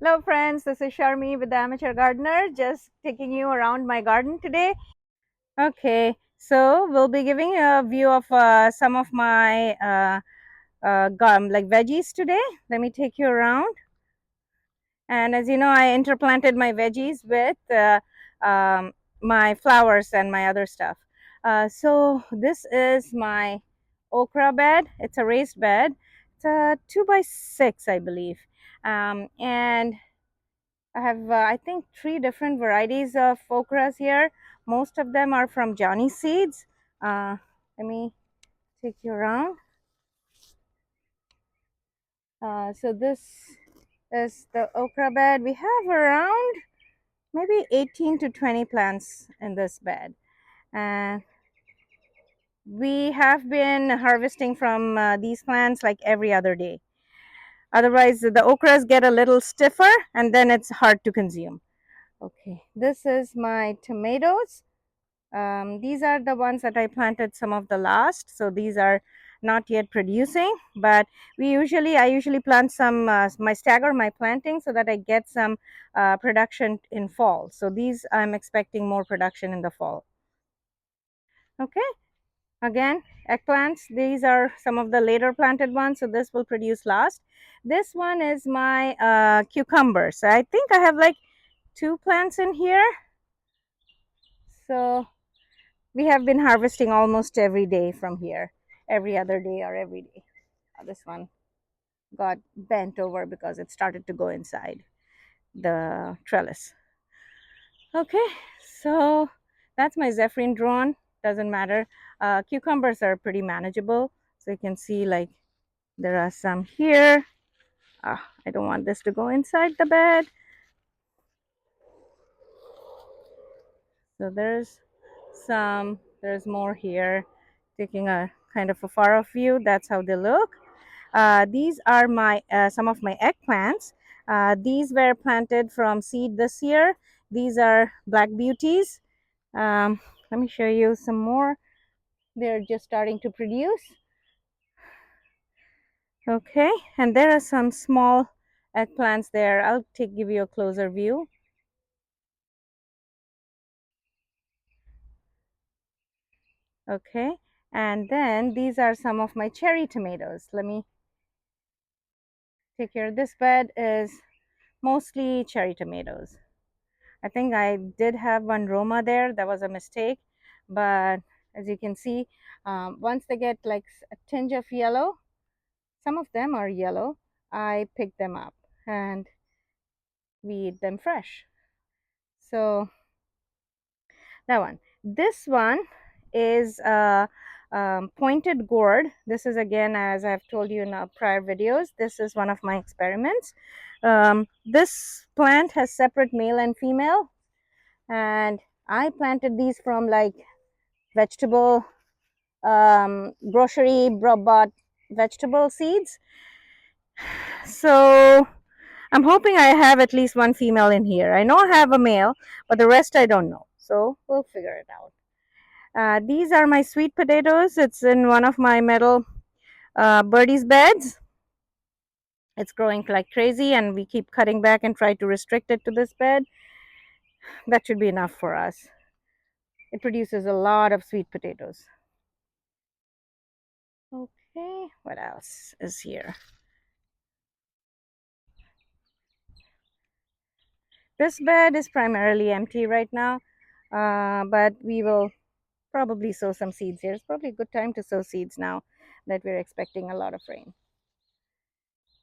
Hello friends, this is Sharmi with the Amateur Gardener, just taking you around my garden today. Okay, so we'll be giving a view of some of my like veggies today. Let me take you around. And as you know, I interplanted my veggies with um, my flowers and my other stuff. So this is my okra bed. It's a raised bed. It's a 2 by 6, I believe. And I have, I think, 3 different varieties of okras here. Most of them are from Johnny Seeds. Let me take you around. So this is the okra bed. We have around maybe 18 to 20 plants in this bed. And we have been harvesting from these plants like every other day. Otherwise, the okras get a little stiffer and then it's hard to consume. Okay, this is my tomatoes. These are the ones that I planted some of the last, so these are not yet producing, but I usually plant some, my stagger my planting so that I get some production in fall. So these I'm expecting more production in the fall. Okay, again, eggplants, these are some of the later planted ones, so this will produce last. This one is my cucumbers. I think I have like 2 plants in here. So we have been harvesting almost every day from here, every other day or every day. This one got bent over because it started to go inside the trellis. Okay, so that's my Zephyrin drawn. Doesn't matter. Cucumbers are pretty manageable. So you can see like there are some here. I don't want this to go inside the bed. So there's more here. Taking a kind of a far off view, that's how they look. These are my some of my eggplants. These were planted from seed this year. These are black beauties. Um, Let me show you some more. They're just starting to produce. Okay, and there are some small eggplants there. I'll give you a closer view. Okay, and then these are some of my cherry tomatoes. Let me take care. This bed is mostly cherry tomatoes. I think I did have one Roma there. That was a mistake. But as you can see, once they get like a tinge of yellow, some of them are yellow, I pick them up and we eat them fresh. So that one. This one is a pointed gourd. This is, again, as I've told you in our prior videos, this is one of my experiments. This plant has separate male and female, and I planted these from like vegetable grocery bought vegetable seeds. So I'm hoping I have at least one female in here. I know I have a male, but the rest I don't know. So we'll figure it out. These are my sweet potatoes. It's in one of my metal birdies beds. It's growing like crazy, and we keep cutting back and try to restrict it to this bed. That should be enough for us. It produces a lot of sweet potatoes. Okay, what else is here? This bed is primarily empty right now, but we will probably sow some seeds here. It's probably a good time to sow seeds now that we're expecting a lot of rain.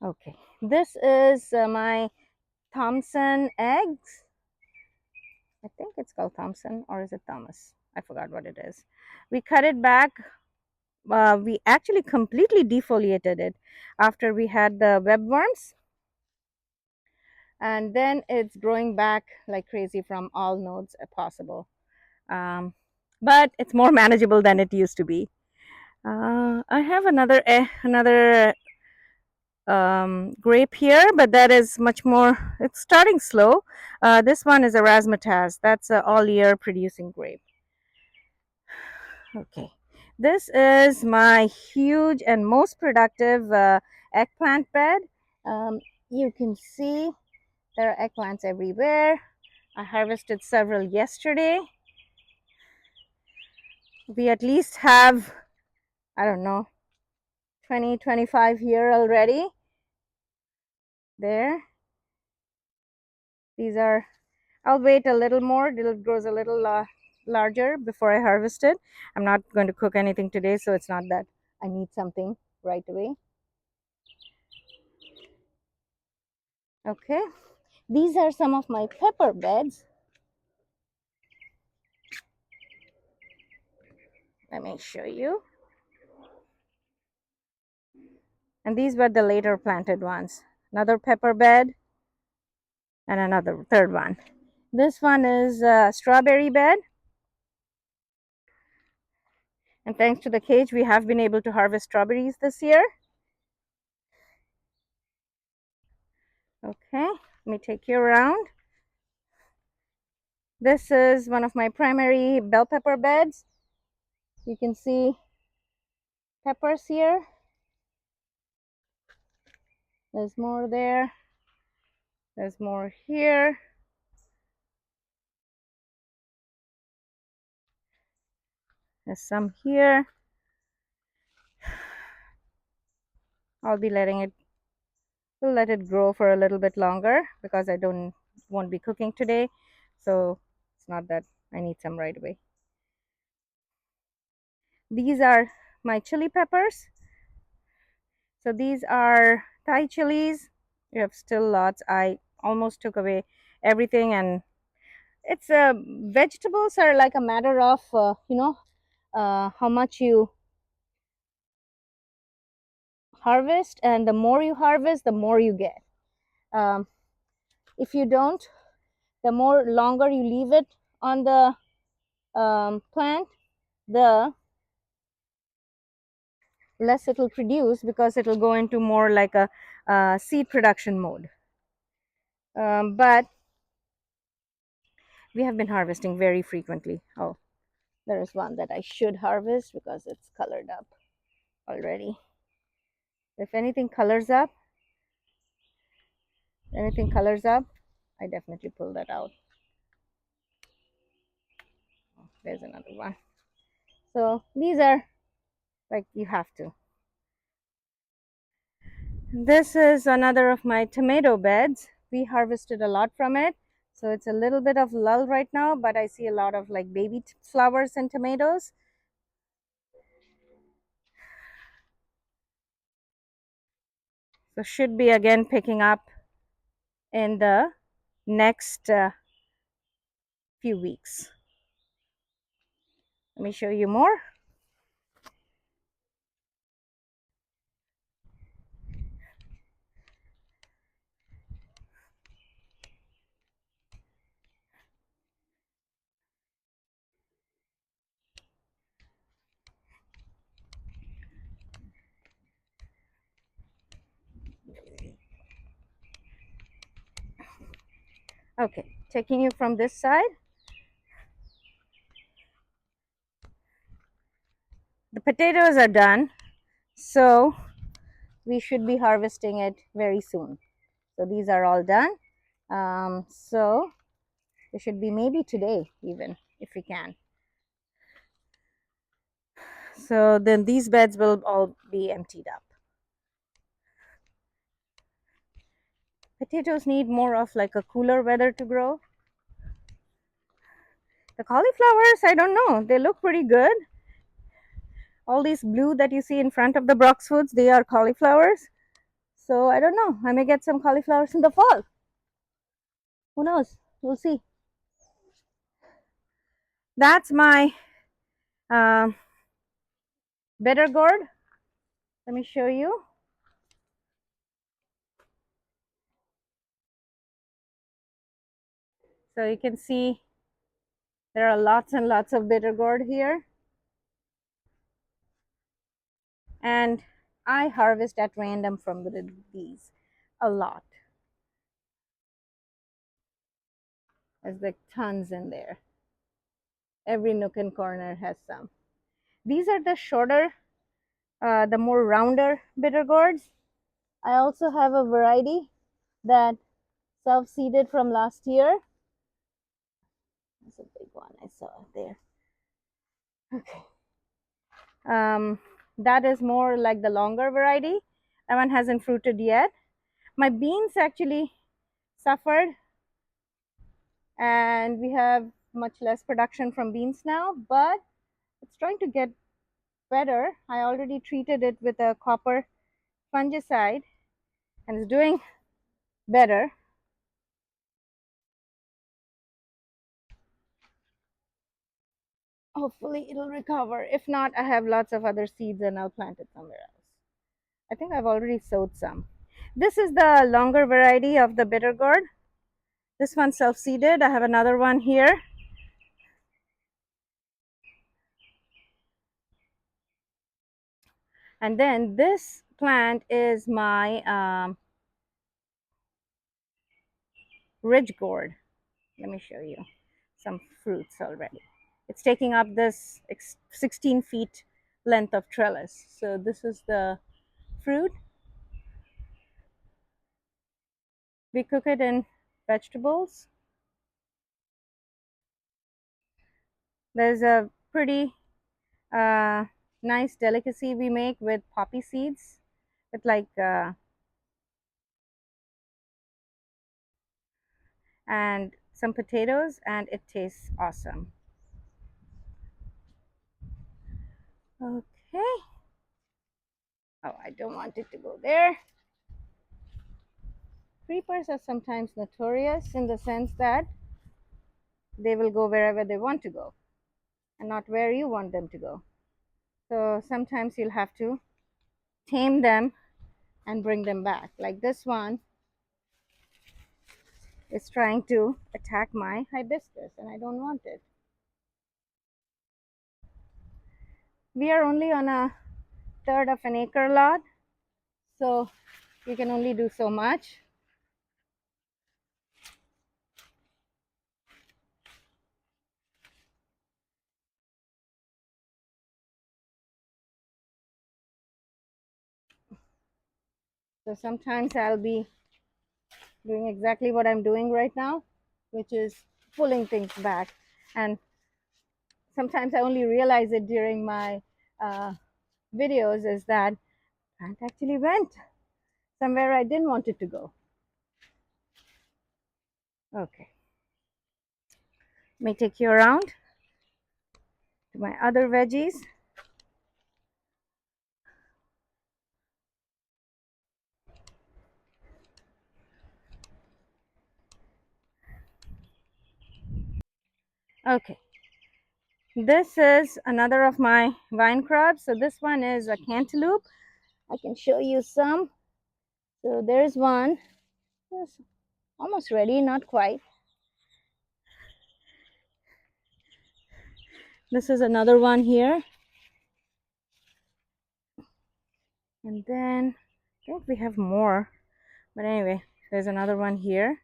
Okay, this is my Thompson eggs. I think it's called Thompson, or is it Thomas? I forgot what it is. We cut it back. We actually completely defoliated it after we had the webworms, and then it's growing back like crazy from all nodes possible. Um, but it's more manageable than it used to be. I have another grape here, but that is much more. It's starting slow. This one is a razzmatazz. That's an all-year producing grape. Okay, this is my huge and most productive eggplant bed. You can see There are eggplants everywhere. I harvested several yesterday. We at least have, I don't know, 20, 25 here already. There. These are, I'll wait a little more till it grows a little larger before I harvest it. I'm not going to cook anything today, so it's not that I need something right away. Okay, these are some of my pepper beds. Let me show you. And these were the later planted ones. Another pepper bed and another third one. This one is a strawberry bed. And thanks to the cage, we have been able to harvest strawberries this year. Okay, let me take you around. This is one of my primary bell pepper beds. You can see peppers here. There's more there. There's more here. There's some here. I'll be letting it, we'll let it grow for a little bit longer because I won't be cooking today. So it's not that I need some right away. These are my chili peppers. So these are Thai chilies. You have still lots. I almost took away everything, and it's vegetables are like a matter of how much you harvest, and the more you harvest, the more you get. If you don't, the more longer you leave it on the plant, the less it will produce, because it will go into more like a seed production mode. But we have been harvesting very frequently. Oh, there is one that I should harvest because it's colored up already. If anything colors up, I definitely pull that out. There's another one. So these are like, you have to. This is another of my tomato beds. We harvested a lot from it, so it's a little bit of lull right now, but I see a lot of like baby flowers and tomatoes. So should be again picking up in the next few weeks. Let me show you more. Okay, taking you from this side. The potatoes are done, so we should be harvesting it very soon. So these are all done. So it should be maybe today even, if we can. So then these beds will all be emptied up. Potatoes need more of like a cooler weather to grow. The cauliflowers, I don't know, they look pretty good. All these blue that you see in front of the Brox Foods, they are cauliflowers. So I don't know, I may get some cauliflowers in the fall. Who knows? We'll see. That's my bitter gourd. Let me show you. So you can see there are lots and lots of bitter gourd here. And I harvest at random from these a lot. There's like tons in there. Every nook and corner has some. These are the shorter, the more rounder bitter gourds. I also have a variety that self-seeded from last year. That's a big one I saw there. Okay. That is more like the longer variety. That one hasn't fruited yet. My beans actually suffered, and we have much less production from beans now, but it's trying to get better. I already treated it with a copper fungicide and it's doing better. Hopefully it'll recover. If not, I have lots of other seeds and I'll plant it somewhere else. I think I've already sowed some. This is the longer variety of the bitter gourd. This one's self-seeded. I have another one here. And then this plant is my ridge gourd. Let me show you some fruits already. It's taking up this 16 feet length of trellis. So this is the fruit. We cook it in vegetables. There's a pretty nice delicacy we make with poppy seeds. With like and some potatoes, and it tastes awesome. Okay. Oh, I don't want it to go there. Creepers are sometimes notorious in the sense that they will go wherever they want to go and not where you want them to go. So sometimes you'll have to tame them and bring them back. Like this one is trying to attack my hibiscus and I don't want it. We are only on a third of an acre lot, so you can only do so much. So sometimes I'll be doing exactly what I'm doing right now, which is pulling things back. And sometimes I only realize it during my videos is that plant actually went somewhere I didn't want it to go. Okay. Let me take you around to my other veggies. Okay. This is another of my vine crops. So this one is a cantaloupe. I can show you some. So there's one. It's almost ready, not quite. This is another one here. And then I think we have more. But anyway, there's another one here.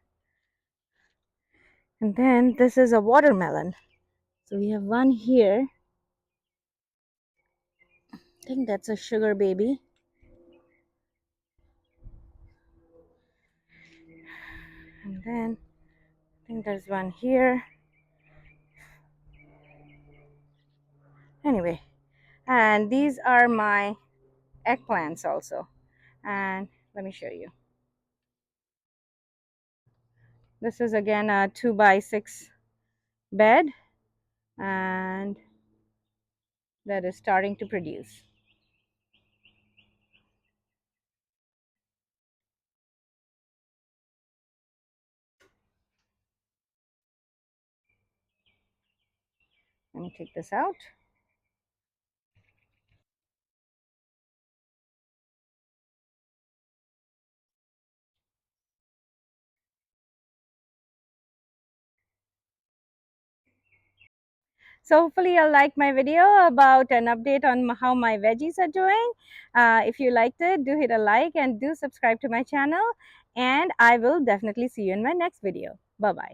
And then this is a watermelon. So we have one here. I think that's a sugar baby. And then I think there's one here. Anyway, and these are my eggplants also. And let me show you. This is again a 2x6 bed, and that is starting to produce. Let me take this out. So hopefully you'll like my video about an update on how my veggies are doing. If you liked it, do hit a like and do subscribe to my channel. And I will definitely see you in my next video. Bye-bye.